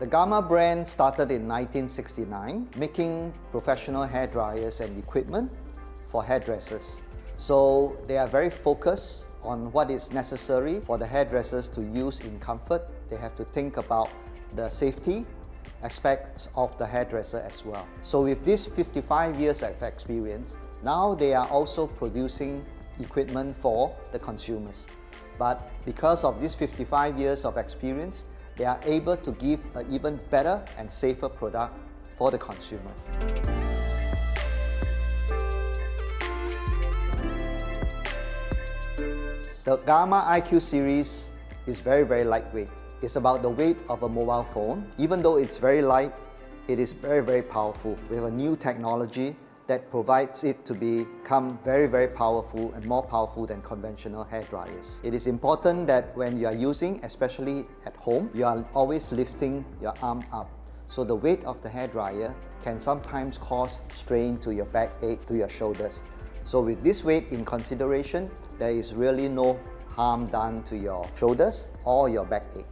The Gama brand started in 1969, making professional hair dryers and equipment for hairdressers. So they are very focused on what is necessary for the hairdressers to use in comfort. They have to think about the safety aspects of the hairdresser as well. So with this 55 years of experience, now they are also producing equipment for the consumers. But because of this 55 years of experience, they are able to give an even better and safer product for the consumers. The Gama IQ series is very lightweight. It's about the weight of a mobile phone. Even though it's very light, it is very powerful. We have a new technology that provides it to become very powerful and more powerful than conventional hair dryers. It is important that when you are using, especially at home, you are always lifting your arm up. So the weight of the hair dryer can sometimes cause strain to your backache, to your shoulders. So with this weight in consideration, there is really no harm done to your shoulders or your backache.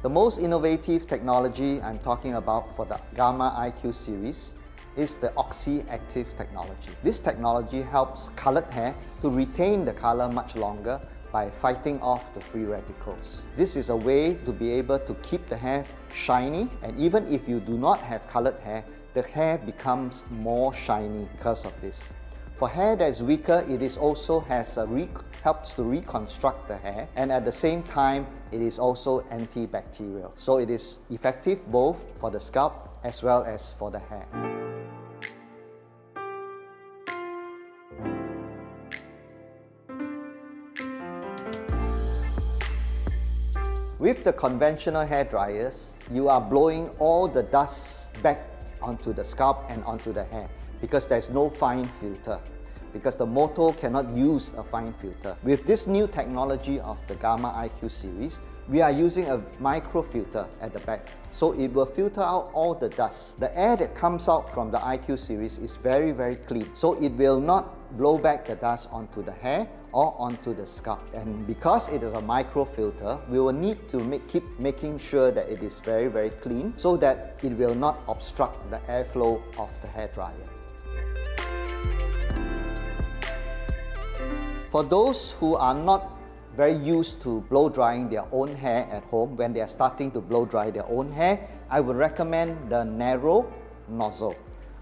The most innovative technology I'm talking about for the Gama IQ series is the Oxy-Active technology. This technology helps colored hair to retain the color much longer by fighting off the free radicals. This is a way to be able to keep the hair shiny, and even if you do not have colored hair, the hair becomes more shiny because of this. For hair that is weaker, it is also helps to reconstruct the hair, and at the same time, it is also antibacterial. So it is effective both for the scalp as well as for the hair. With the conventional hair dryers, you are blowing all the dust back onto the scalp and onto the hair because there's no fine filter, because the motor cannot use a fine filter. With this new technology of the Gama IQ series, we are using a micro filter at the back, so it will filter out all the dust. The air that comes out from the IQ series is very clean, so it will not blow back the dust onto the hair or onto the scalp. And because it is a micro filter, we will need to keep making sure that it is very clean so that it will not obstruct the airflow of the hair dryer. For those who are not very used to blow drying their own hair at home, when they are starting to blow dry their own hair, I would recommend the narrow nozzle.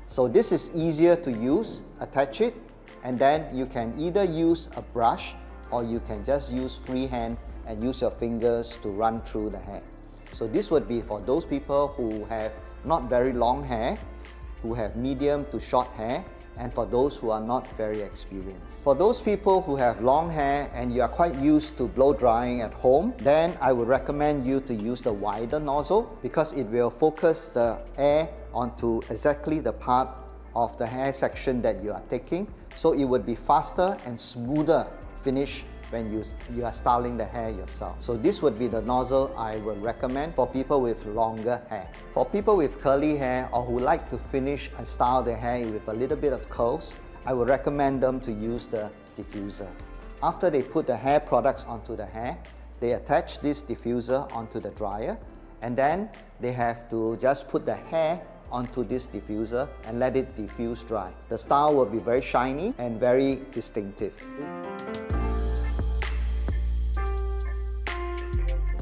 So this is easier to use. Attach it, and then you can either use a brush or you can just use free hand and use your fingers to run through the hair. So this would be for those people who have not very long hair, who have medium to short hair, and for those who are not very experienced. For those people who have long hair and you are quite used to blow drying at home, then I would recommend you to use the wider nozzle because it will focus the air onto exactly the part of the hair section that you are taking, so it would be faster and smoother finish when you are styling the hair yourself. So this would be the nozzle I would recommend for people with longer hair. For people with curly hair or who like to finish and style their hair with a little bit of curls, I would recommend them to use the diffuser. After they put the hair products onto the hair, they attach this diffuser onto the dryer, and then they have to just put the hair onto this diffuser and let it diffuse dry. The style will be very shiny and very distinctive.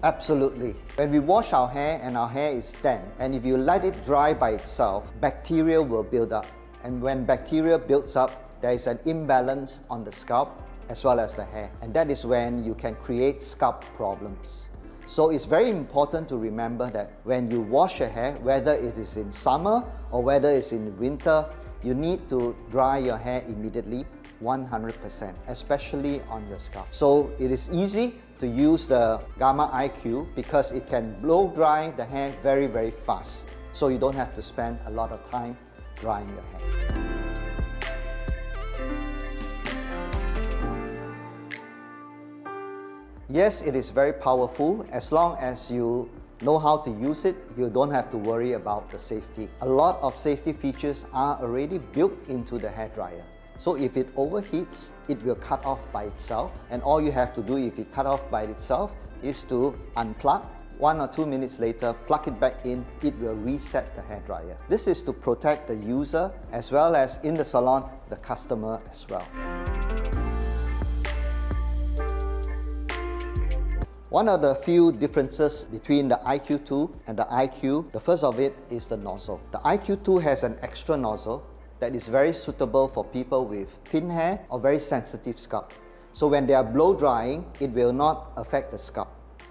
Absolutely. When we wash our hair and our hair is damp, and if you let it dry by itself, bacteria will build up. And when bacteria builds up, there is an imbalance on the scalp as well as the hair. And that is when you can create scalp problems. So it's very important to remember that when you wash your hair, whether it is in summer or whether it's in winter, you need to dry your hair immediately, 100%, especially on your scalp. So it is easy to use the Gama IQ because it can blow dry the hair very fast. So you don't have to spend a lot of time drying your hair. Yes, it is very powerful. As long as you know how to use it, you don't have to worry about the safety. A lot of safety features are already built into the hairdryer. So if it overheats, it will cut off by itself. And all you have to do if it cut off by itself is to unplug. 1 or 2 minutes later, plug it back in, it will reset the hairdryer. This is to protect the user as well as in the salon, the customer as well. One of the few differences between the IQ2 and the IQ, the first of it is the nozzle. The IQ2 has an extra nozzle that is very suitable for people with thin hair or very sensitive scalp. So when they are blow drying, it will not affect the scalp.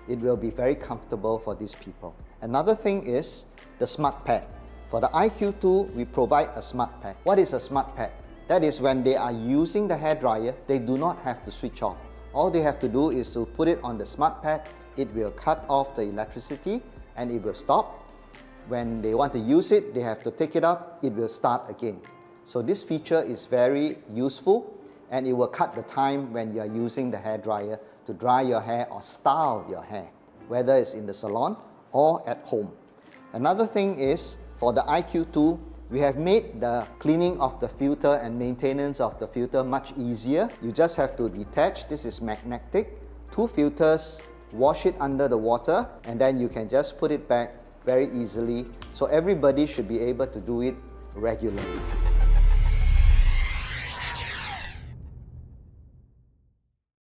It will be very comfortable for these people. Another thing is the smart pad. For the IQ2, we provide a smart pad. What is a smart pad? That is when they are using the hairdryer, they do not have to switch off. All they have to do is to put it on the smart pad, it will cut off the electricity and it will stop. When they want to use it, they have to take it up, it will start again. So this feature is very useful and it will cut the time when you are using the hairdryer to dry your hair or style your hair, whether it's in the salon or at home. Another thing is for the IQ2, we have made the cleaning of the filter and maintenance of the filter much easier. You just have to detach, this is magnetic, 2 filters, wash it under the water and then you can just put it back very easily. So everybody should be able to do it regularly.